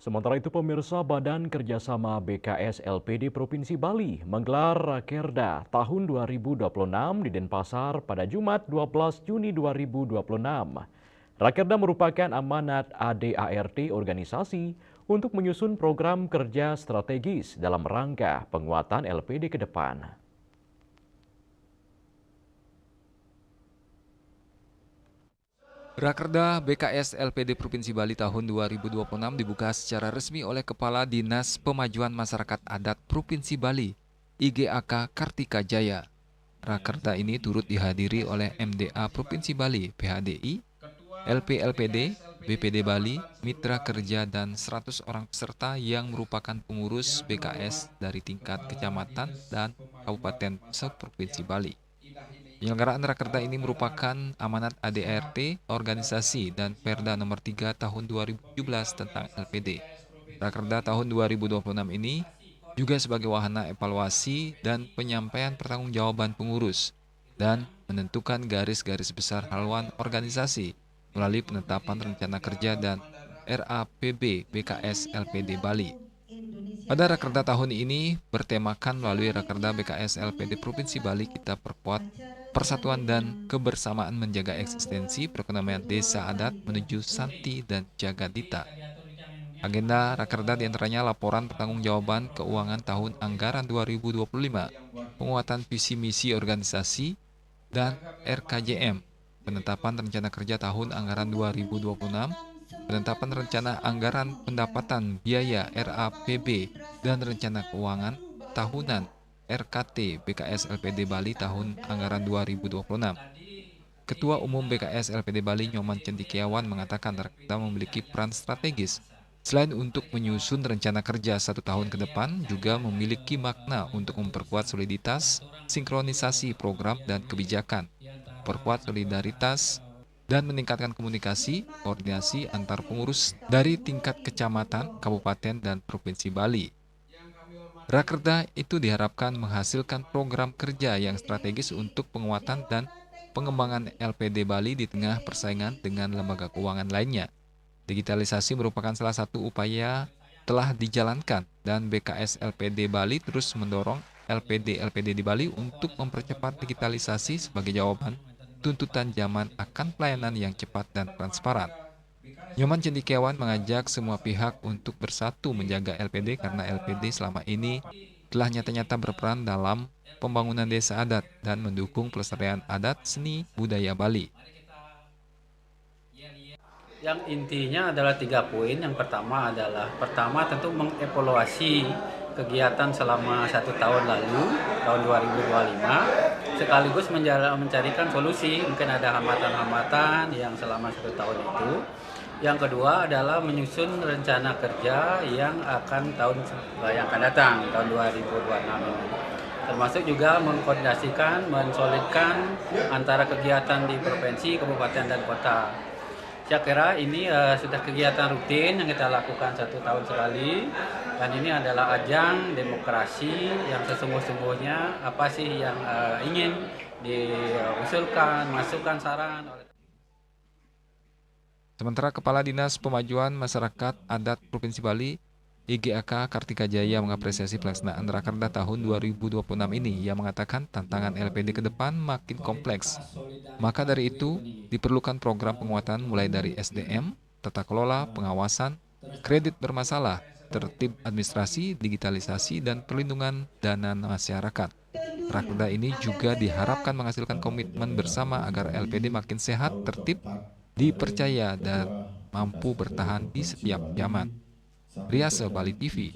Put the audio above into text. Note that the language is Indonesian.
Sementara itu pemirsa Badan Kerjasama BKS LPD Provinsi Bali menggelar Rakerda tahun 2026 di Denpasar pada Jumat 12 Juni 2026. Rakerda merupakan amanat ADART organisasi untuk menyusun program kerja strategis dalam rangka penguatan LPD ke depan. Rakerda BKS LPD Provinsi Bali tahun 2026 dibuka secara resmi oleh Kepala Dinas Pemajuan Masyarakat Adat Provinsi Bali, IGAK Kartika Jaya. Rakerda ini turut dihadiri oleh MDA Provinsi Bali, PHDI, LPLPD, BPD Bali, Mitra Kerja, dan 100 orang peserta yang merupakan pengurus BKS dari tingkat kecamatan dan kabupaten se-Provinsi Bali. Penyelenggaraan Rakerda ini merupakan amanat ADART organisasi dan Perda nomor 3 tahun 2017 tentang LPD. Rakerda tahun 2026 ini juga sebagai wahana evaluasi dan penyampaian pertanggungjawaban pengurus dan menentukan garis-garis besar haluan organisasi melalui penetapan rencana kerja dan RAPB BKS LPD Bali. Pada Rakerda tahun ini bertemakan melalui Rakerda BKS LPD Provinsi Bali kita perkuat persatuan dan kebersamaan menjaga eksistensi perekonomian desa adat menuju Santi dan Jagadita. Agenda Rakerda diantaranya laporan pertanggungjawaban keuangan tahun anggaran 2025, penguatan visi misi organisasi, dan RKJM, penetapan rencana kerja tahun anggaran 2026, penetapan rencana anggaran pendapatan biaya RAPB, dan rencana keuangan tahunan RKT BKS LPD Bali tahun anggaran 2026. Ketua Umum BKS LPD Bali Nyoman Cendikiawan mengatakan Rakerda memiliki peran strategis. Selain untuk menyusun rencana kerja 1 tahun ke depan, juga memiliki makna untuk memperkuat soliditas, sinkronisasi program dan kebijakan, memperkuat solidaritas, dan meningkatkan komunikasi, koordinasi antar pengurus dari tingkat kecamatan, kabupaten, dan provinsi Bali. Rakerda itu diharapkan menghasilkan program kerja yang strategis untuk penguatan dan pengembangan LPD Bali di tengah persaingan dengan lembaga keuangan lainnya. Digitalisasi merupakan salah satu upaya telah dijalankan dan BKS LPD Bali terus mendorong LPD-LPD di Bali untuk mempercepat digitalisasi sebagai jawaban tuntutan zaman akan pelayanan yang cepat dan transparan. Nyoman Cendikiawan mengajak semua pihak untuk bersatu menjaga LPD karena LPD selama ini telah nyata-nyata berperan dalam pembangunan desa adat dan mendukung pelestarian adat seni budaya Bali. Yang intinya adalah 3 poin. Yang pertama tentu mengevaluasi kegiatan selama 1 tahun lalu, tahun 2025, sekaligus mencarikan solusi. Mungkin ada hambatan-hambatan yang selama 1 tahun itu. Yang kedua adalah menyusun rencana kerja yang akan datang, tahun 2026 ini. Termasuk juga mengkoordinasikan, mensolidkan antara kegiatan di provinsi, kabupaten, dan kota. Saya kira ini sudah kegiatan rutin yang kita lakukan 1 tahun sekali, dan ini adalah ajang demokrasi yang sesungguh-sungguhnya apa sih yang ingin diusulkan, masukan, saran oleh. Sementara Kepala Dinas Pemajuan Masyarakat Adat Provinsi Bali, IGAK Kartika Jaya mengapresiasi pelaksanaan Rakerda tahun 2026 ini. Ia mengatakan tantangan LPD ke depan makin kompleks. Maka dari itu, diperlukan program penguatan mulai dari SDM, tata kelola, pengawasan, kredit bermasalah, tertib administrasi, digitalisasi, dan perlindungan dana masyarakat. Rakerda ini juga diharapkan menghasilkan komitmen bersama agar LPD makin sehat, tertib, dipercaya, dan mampu bertahan di setiap zaman. Riase Bali TV.